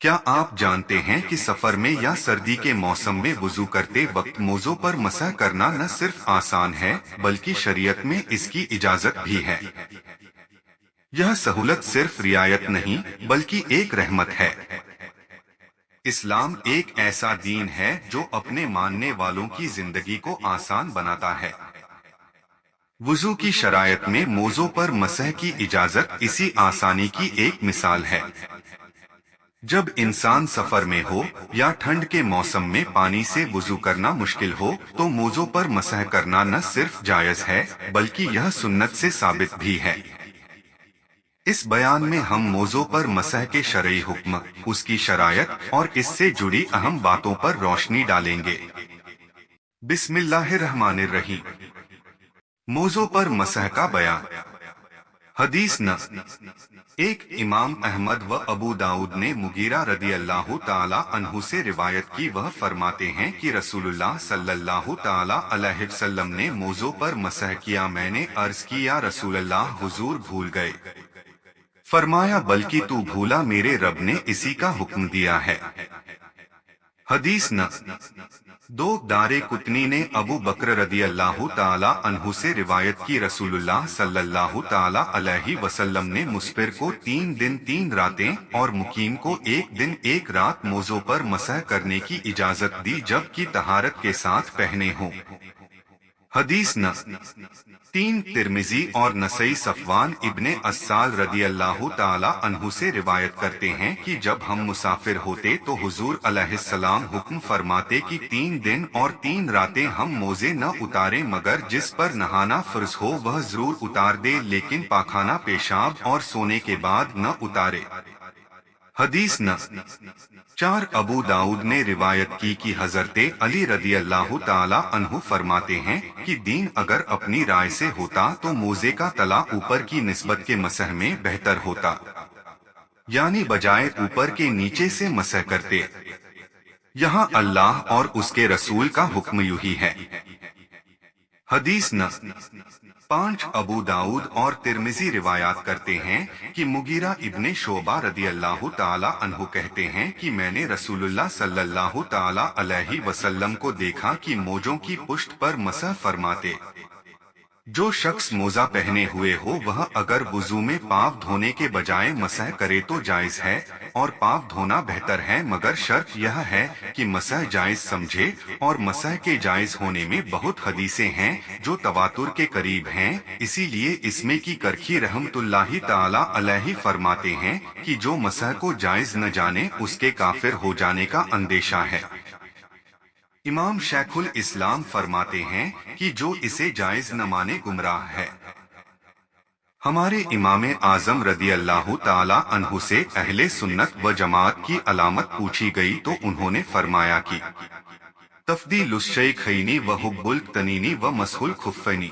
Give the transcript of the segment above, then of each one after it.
کیا آپ جانتے ہیں کہ سفر میں یا سردی کے موسم میں وضو کرتے وقت موزوں پر مسح کرنا نہ صرف آسان ہے بلکہ شریعت میں اس کی اجازت بھی ہے۔ یہ سہولت صرف رعایت نہیں بلکہ ایک رحمت ہے۔ اسلام ایک ایسا دین ہے جو اپنے ماننے والوں کی زندگی کو آسان بناتا ہے۔ وضو کی شرائط میں موزوں پر مسح کی اجازت اسی آسانی کی ایک مثال ہے۔ جب انسان سفر میں ہو یا ٹھنڈ کے موسم میں پانی سے وضو کرنا مشکل ہو تو موزوں پر مسح کرنا نہ صرف جائز ہے بلکہ یہ سنت سے ثابت بھی ہے۔ اس بیان میں ہم موزوں پر مسح کے شرعی حکم، اس کی شرائط اور اس سے جڑی اہم باتوں پر روشنی ڈالیں گے۔ بسم اللہ الرحمن الرحیم۔ موزوں پر مسح کا بیان۔ حدیث ایک امام احمد و ابو داؤد نے مغیرہ رضی اللہ تعالی عنہ سے روایت کی، وہ فرماتے ہیں کہ رسول اللہ صلی اللہ تعالی علیہ وسلم نے موزوں پر مسح کیا۔ میں نے عرض کی یا رسول اللہ، حضور بھول گئے؟ فرمایا بلکہ تو بھولا، میرے رب نے اسی کا حکم دیا ہے۔ حدیث دو دارے قطنی نے ابو بکر رضی اللہ تعالی عنہ سے روایت کی، رسول اللہ صلی اللہ تعالی علیہ وسلم نے مسافر کو 3 دن 3 راتیں اور مقیم کو 1 دن 1 رات موزوں پر مسح کرنے کی اجازت دی جبکہ طہارت کے ساتھ پہنے ہوں۔ حدیث 3 ترمذی اور نسائی صفوان ابن اسال رضی اللہ تعالی عنہ سے روایت کرتے ہیں کہ جب ہم مسافر ہوتے تو حضور علیہ السلام حکم فرماتے کہ 3 دن اور 3 راتیں ہم موزے نہ اتاریں مگر جس پر نہانا فرض ہو وہ ضرور اتار دے، لیکن پاخانہ، پیشاب اور سونے کے بعد نہ اتارے۔ حدیث 4 ابو داؤد نے روایت کی کہ حضرت علی رضی اللہ تعالی عنہ فرماتے ہیں کہ دین اگر اپنی رائے سے ہوتا تو موزے کا تلا اوپر کی نسبت کے مسح میں بہتر ہوتا، یعنی بجائے اوپر کے نیچے سے مسح کرتے۔ یہاں اللہ اور اس کے رسول کا حکم یہی ہے۔ حدیث 5 ابو داؤد اور ترمذی روایات کرتے ہیں کہ مغیرہ ابن شعبہ رضی اللہ تعالی عنہ کہتے ہیں کہ میں نے رسول اللہ صلی اللہ تعالی علیہ وسلم کو دیکھا کہ موزوں کی پشت پر مسح فرماتے۔ جو شخص موزہ پہنے ہوئے ہو وہ اگر وضو میں پاؤں دھونے کے بجائے مسح کرے تو جائز ہے، اور پاؤں دھونا بہتر ہے، مگر شرط یہ ہے کہ مسح جائز سمجھے، اور مسح کے جائز ہونے میں بہت حدیثیں ہیں جو تواتر کے قریب ہیں۔ اسی لیے اس میں کی کرخی رحمت اللہ تعالی علیہ فرماتے ہیں کہ جو مسح کو جائز نہ جانے اس کے کافر ہو جانے کا اندیشہ ہے۔ امام شیخ الاسلام فرماتے ہیں کہ جو اسے جائز نہ مانے گمراہ ہے۔ ہمارے امام اعظم رضی اللہ تعالی عنہ سے اہل سنت و جماعت کی علامت پوچھی گئی تو انہوں نے فرمایا کہ تفضیل الشیخین و حب التنین و مسح الخفین۔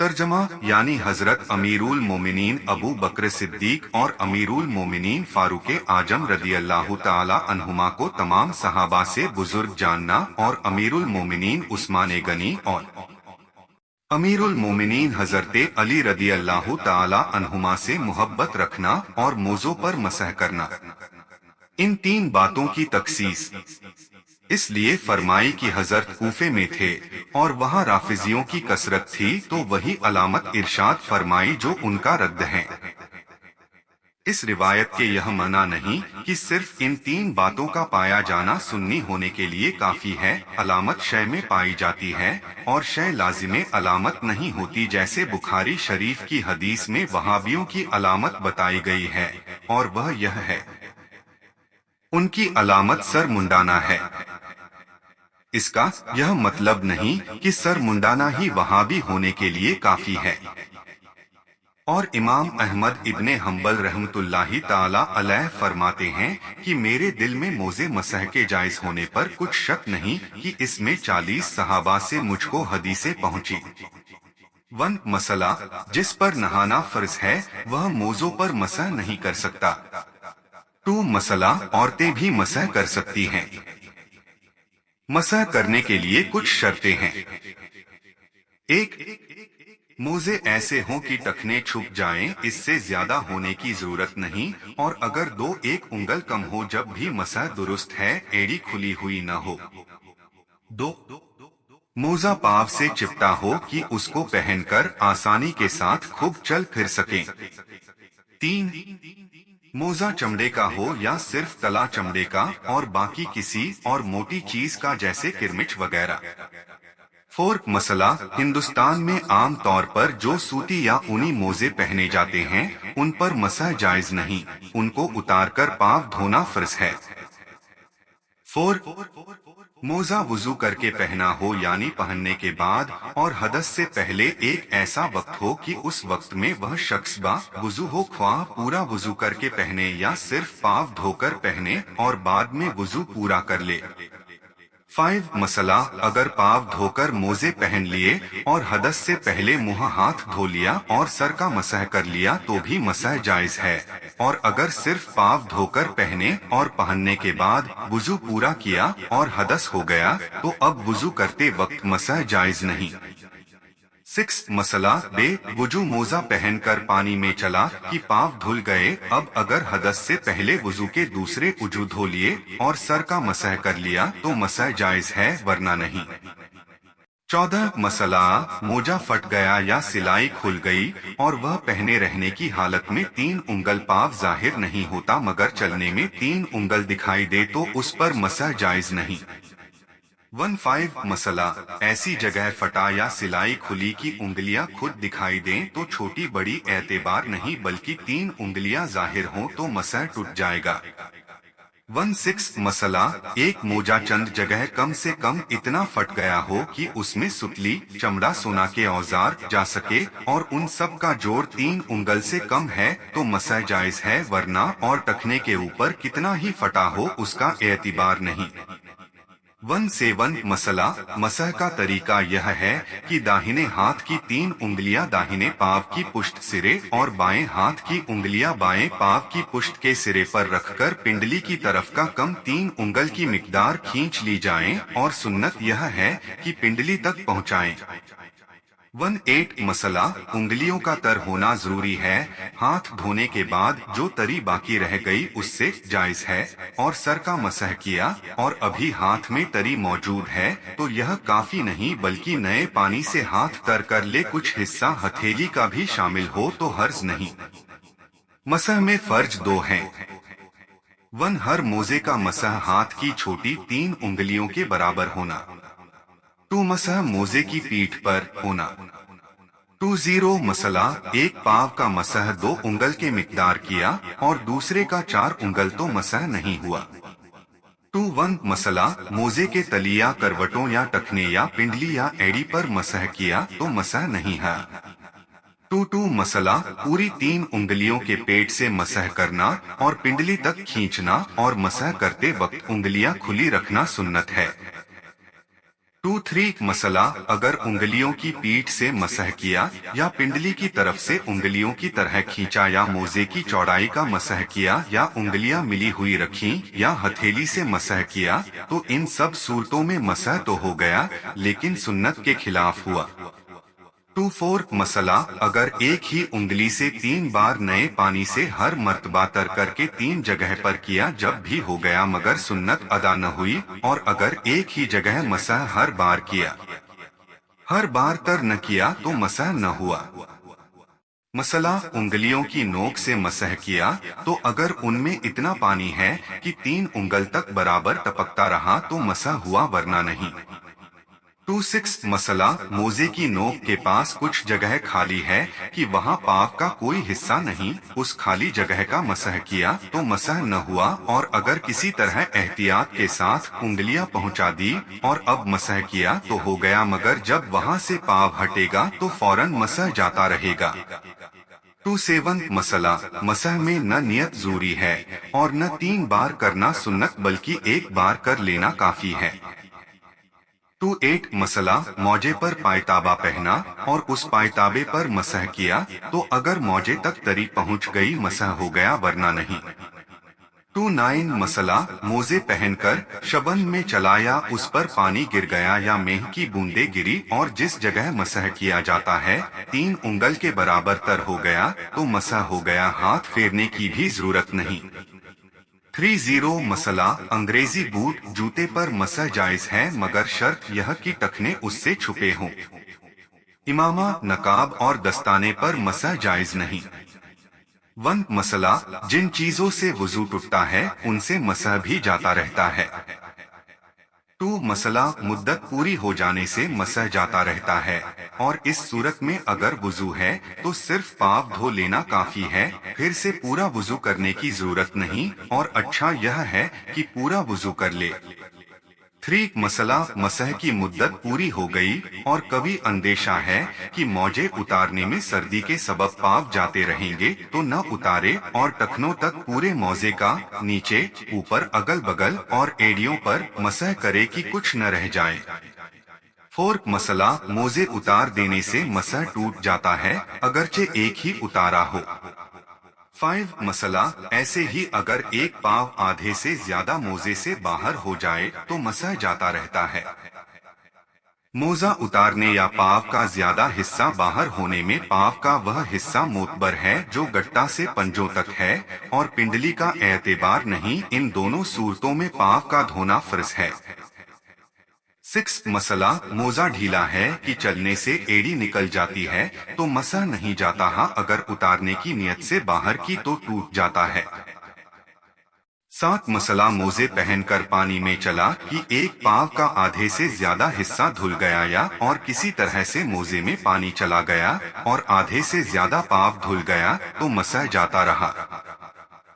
ترجمہ یعنی حضرت امیر المومنین ابو بکر صدیق اور امیر المومنین فاروق اعظم رضی اللہ تعالی عنہما کو تمام صحابہ سے بزرگ جاننا اور امیر المومنین عثمان غنی اور امیر المومنین حضرت علی رضی اللہ تعالی عنہما سے محبت رکھنا اور موزوں پر مسح کرنا، ان 3 باتوں کی تخصیص اس لیے فرمائی کہ حضرت کوفے میں تھے اور وہاں رافضیوں کی کثرت تھی تو وہی علامت ارشاد فرمائی جو ان کا رد ہے۔ اس روایت کے یہ معنی نہیں کہ صرف ان 3 باتوں کا پایا جانا سنی ہونے کے لیے کافی ہے۔ علامت شے میں پائی جاتی ہے اور شے لازم علامت نہیں ہوتی، جیسے بخاری شریف کی حدیث میں وہابیوں کی علامت بتائی گئی ہے اور وہ یہ ہے، ان کی علامت سر منڈانا ہے۔ اس کا یہ مطلب نہیں کہ سر منڈانا ہی وہابی ہونے کے لیے کافی ہے۔ اور امام احمد ابن حنبل رحمت اللہ تعالی علیہ فرماتے ہیں کہ میرے دل میں موزے مسح کے جائز ہونے پر کچھ شک نہیں کہ اس میں 40 صحابہ سے مجھ کو حدیثیں پہنچی۔ مسئلہ جس پر نہانا فرض ہے وہ موزوں پر مسح نہیں کر سکتا۔ مسئلہ عورتیں بھی مسح کر سکتی ہیں۔ مسح کرنے کے لیے کچھ شرطیں ہیں۔ 1 मोजे ऐसे हों कि टखने छुप जाएं, इससे ज्यादा होने की जरूरत नहीं, और अगर 2-1 उंगल कम हो जब भी मसह दुरुस्त है, एड़ी खुली हुई न हो। 2. मोजा पाव से चिपटा हो कि उसको पहनकर आसानी के साथ खूब चल फिर सकें। 3. मोजा चमड़े का हो या सिर्फ तला चमड़े का और बाकी किसी और मोटी चीज का, जैसे किरमिच वगैरह। 4. मसला, हिंदुस्तान में आम तौर पर जो सूती या ऊनी मोजे पहने जाते हैं उन पर मसह जायज नहीं, उनको उतारकर पाँव धोना फर्ज है। 4. मोजा वुजू करके पहना हो यानी पहनने के बाद और हदस से पहले एक ऐसा वक्त हो कि उस वक्त में वह शख्स बा वुजू हो, ख्वाह पूरा वुजू करके पहने या सिर्फ पाँव धोकर पहने और बाद में वुजू पूरा कर ले। 5. मसला, अगर पाँव धोकर मोजे पहन लिए और हदस से पहले मुंह हाथ धो लिया और सर का मसह कर लिया तो भी मसह जायज है, और अगर सिर्फ पाँव धोकर पहने और पहनने के बाद वुजू पूरा किया और हदस हो गया तो अब वुजू करते वक्त मसह जायज नहीं। 6. मसला, वुजू मोजा पहनकर पानी में चला कि पाँव धुल गए, अब अगर हदस से पहले वुजू के दूसरे वुजू धो लिए और सर का मसह कर लिया तो मसह जायज है, वरना नहीं। 14. मसला, मोजा फट गया या सिलाई खुल गई और वह पहने रहने की हालत में 3 उंगल पाँव जाहिर नहीं होता मगर चलने में 3 उंगल दिखाई दे तो उस पर मसह जायज नहीं। 15. मसला, ऐसी जगह फटा या सिलाई खुली की उंगलियां खुद दिखाई दें तो छोटी बड़ी एतबार नहीं, बल्कि 3 उंगलियां जाहिर हों तो मसह टूट जाएगा। 16. मसला, एक मोजा चंद जगह कम से कम इतना फट गया हो कि उसमें सुतली, चमड़ा, सोना के औजार जा सके और उन सब का जोड़ 3 उंगल से कम है तो मसह जायज है, वरना और टखने के ऊपर कितना ही फटा हो उसका एतबार नहीं। 17. मसला, मसह का तरीका यह है कि दाहिने हाथ की 3 उंगलियां दाहिने पाँव की पुष्ट सिरे और बाएं हाथ की उंगलियां बाएं पाँव की पुष्ट के सिरे पर रखकर पिंडली की तरफ का कम 3 उंगल की मिकदार खींच ली जाएं और सुन्नत यह है कि पिंडली तक पहुंचाएं। 18. मसला, उंगलियों का तर होना जरूरी है, हाथ धोने के बाद जो तरी बाकी रह गई उससे जायज है, और सर का मसह किया और अभी हाथ में तरी मौजूद है तो यह काफी नहीं बल्कि नए पानी से हाथ तर कर ले, कुछ हिस्सा हथेली का भी शामिल हो तो हर्ज नहीं। मसह में फर्ज 2 हैं। 1. हर मोजे का मसह हाथ की छोटी 3 उंगलियों के बराबर होना। 2. मसह मोजे की पीठ पर होना। 20. मसला, एक पाँव का मसह 2 उंगल के मिकदार किया और दूसरे का 4 उंगल तो मसह नहीं हुआ। 21. मसला, मोजे के तलिया, करवटों या टखने या पिंडली या एड़ी पर मसह किया तो मसह नहीं है। 22. मसला, पूरी 3 उंगलियों के पेट से मसह करना और पिंडली तक खींचना और मसह करते वक्त उंगलियां खुली रखना सुन्नत है। 23. मसला, अगर उंगलियों की पीठ से मसह किया या पिंडली की तरफ से उंगलियों की तरह खींचा या मोजे की चौड़ाई का मसह किया या उंगलियां मिली हुई रखी या हथेली से मसह किया तो इन सब सूरतों में मसह तो हो गया लेकिन सुन्नत के खिलाफ हुआ। 24. मसला, अगर एक ही उंगली से 3 बार नए पानी से हर मर्तबा तर करके 3 जगह पर किया जब भी हो गया मगर सुन्नत अदा न हुई, और अगर एक ही जगह मसह हर बार किया हर बार तर न किया तो मसह न हुआ। मसला, उंगलियों की नोक से मसह किया तो अगर उनमें इतना पानी है कि 3 उंगल तक बराबर टपकता रहा तो मसह हुआ, वरना नहीं। 26. मसला, मोजे की नोक के पास कुछ जगह खाली है कि वहाँ पाँव का कोई हिस्सा नहीं, उस खाली जगह का मसह किया तो मसह न हुआ, और अगर किसी तरह एहतियात के साथ उंगलियां पहुंचा दी और अब मसह किया तो हो गया मगर जब वहाँ से पाँव हटेगा तो फौरन मसह जाता रहेगा। 27. मसला, मसह में न नियत जरूरी है और न 3 बार करना सुन्नत बल्कि 1 बार कर लेना काफी है। 28. मसला, मौजे पर पायताबा पहना और उस पायताबे पर मसह किया तो अगर मौजे तक तरी पहुंच गई मसह हो गया, वरना नहीं। 29 मसला मोजे पहनकर शबन में चला या उस पर पानी गिर गया या मेह की बूंदे गिरी और जिस जगह मसह किया जाता है 3 उंगल के बराबर तर हो गया तो मसह हो गया, हाथ फेरने की भी जरूरत नहीं। 30 मसला अंग्रेजी बूट जूते पर मसह जायज है मगर शर्त यह कि टखने उससे छुपे हों। इमामा नकाब और दस्ताने पर मसह जायज नहीं। 1 मसला जिन चीजों से वुजू टूटता है उनसे मसह भी जाता रहता है। 2 मसला मुद्दत पूरी हो जाने से मसह जाता रहता है और इस सूरत में अगर वुजू है तो सिर्फ पाँव धो लेना काफी है, फिर से पूरा वुजू करने की जरूरत नहीं और अच्छा यह है कि पूरा वुजू कर ले। 3 मसला मसह की मुद्दत पूरी हो गई और कभी अंदेशा है कि मौजे उतारने में सर्दी के सबब पाँव जाते रहेंगे तो न उतारे और टखनों तक पूरे मौजे का नीचे ऊपर अगल बगल और एड़ियों पर मसह करे कि कुछ न रह जाए। 4 मसला मोजे उतार देने से मसह टूट जाता है अगरचे एक ही उतारा हो। 5 मसला ऐसे ही अगर एक पाँव आधे से ज्यादा मोजे से बाहर हो जाए तो मसह जाता रहता है। मोजा उतारने या पाँव का ज्यादा हिस्सा बाहर होने में पाँव का वह हिस्सा मोतबर है जो गट्टा से पंजों तक है और पिंडली का एतबार नहीं, इन दोनों सूरतों में पाँव का धोना फर्ज है। 6 मसला मोजा ढीला है कि चलने से एड़ी निकल जाती है तो मसह नहीं जाता, हाँ अगर उतारने की नियत से बाहर की तो टूट जाता है। 7 मसला मोजे पहनकर पानी में चला कि एक पाँव का आधे से ज्यादा हिस्सा धुल गया या और किसी तरह से मोजे में पानी चला गया और आधे से ज्यादा पाँव धुल गया तो मसह जाता रहा।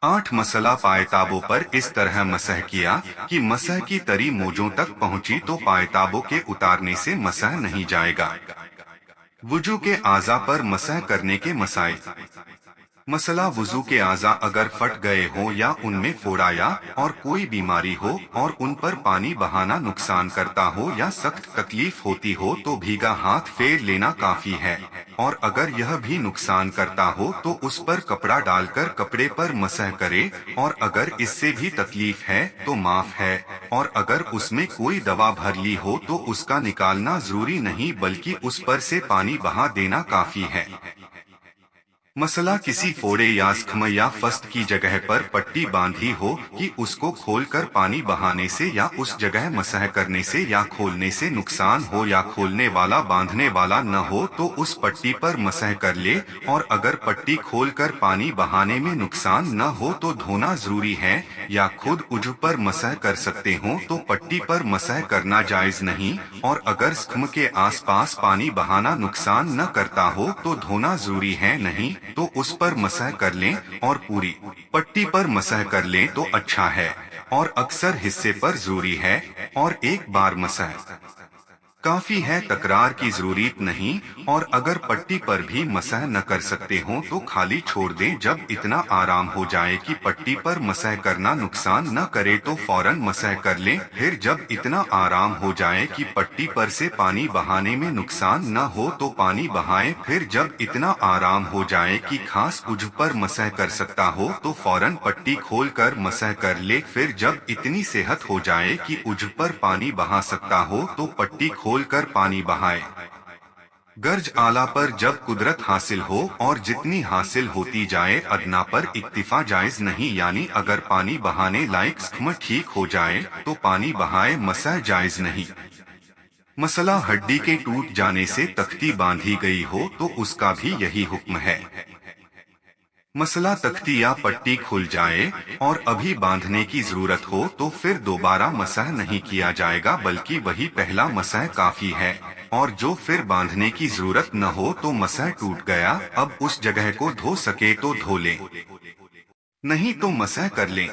8 मसला पायताबों पर इस तरह मसह किया कि मसह की तरी मोजों तक पहुंची तो पायताबों के उतारने से मसह नहीं जाएगा। वुजू के आज़ा पर मसह करने के मसाइल। मसला वुजू के आज़ा अगर फट गए हो या उनमें फोड़ाया और कोई बीमारी हो और उन पर पानी बहाना नुकसान करता हो या सख्त तकलीफ होती हो तो भीगा हाथ फेर लेना काफी है और अगर यह भी नुकसान करता हो तो उस पर कपड़ा डालकर कपड़े पर मसह करे और अगर इससे भी तकलीफ है तो माफ है और अगर उसमें कोई दवा भर ली हो तो उसका निकालना जरूरी नहीं बल्कि उस पर से पानी बहा देना काफी है। मसला किसी फोड़े या जख्म या फस्त की जगह पर पट्टी बांधी हो कि उसको खोलकर पानी बहाने से या उस जगह मसह करने से या खोलने से नुकसान हो या खोलने वाला बांधने वाला न हो तो उस पट्टी पर मसह कर ले और अगर पट्टी खोलकर पानी बहाने में नुकसान न हो तो धोना जरूरी है या खुद उज्व पर मसह कर सकते हो तो पट्टी पर मसह करना जायज नहीं और अगर जख्म के आसपास पानी बहाना नुकसान न करता हो तो धोना जरूरी है नहीं तो उस पर मसह कर लें और पूरी पट्टी पर मसह कर लें तो अच्छा है और अक्सर हिस्से पर जरूरी है और एक बार मसह काफी है, तकरार की जरूरत नहीं और अगर पट्टी पर भी मसह न कर सकते हो तो खाली छोड़ दें। जब इतना आराम हो जाए कि पट्टी पर मसह करना नुकसान न करे तो फौरन मसह कर लें। फिर जब इतना आराम हो जाए कि पट्टी पर से पानी बहाने में नुकसान न हो तो पानी बहाएं। फिर जब इतना आराम हो जाए कि खास उज्व पर मसह कर सकता हो तो फौरन पट्टी खोल कर मसह कर ले। फिर जब इतनी सेहत हो जाए कि उज्व पर पानी बहा सकता हो तो पट्टी खोल कर पानी बहाए। गर्ज आला पर जब कुदरत हासिल हो और जितनी हासिल होती जाए अदना पर इक्तिफा जायज नहीं, यानी अगर पानी बहाने लायक जख्म ठीक हो जाए तो पानी बहाए, मसह जायज नहीं। मसला हड्डी के टूट जाने से तख्ती बांधी गई हो तो उसका भी यही हुक्म है। मसला तख्ती या पट्टी खुल जाए और अभी बांधने की जरूरत हो तो फिर दोबारा मसह नहीं किया जाएगा बल्कि वही पहला मसह काफी है और जो फिर बांधने की जरूरत न हो तो मसह टूट गया, अब उस जगह को धो सके तो धो लें, नहीं तो मसह कर लें।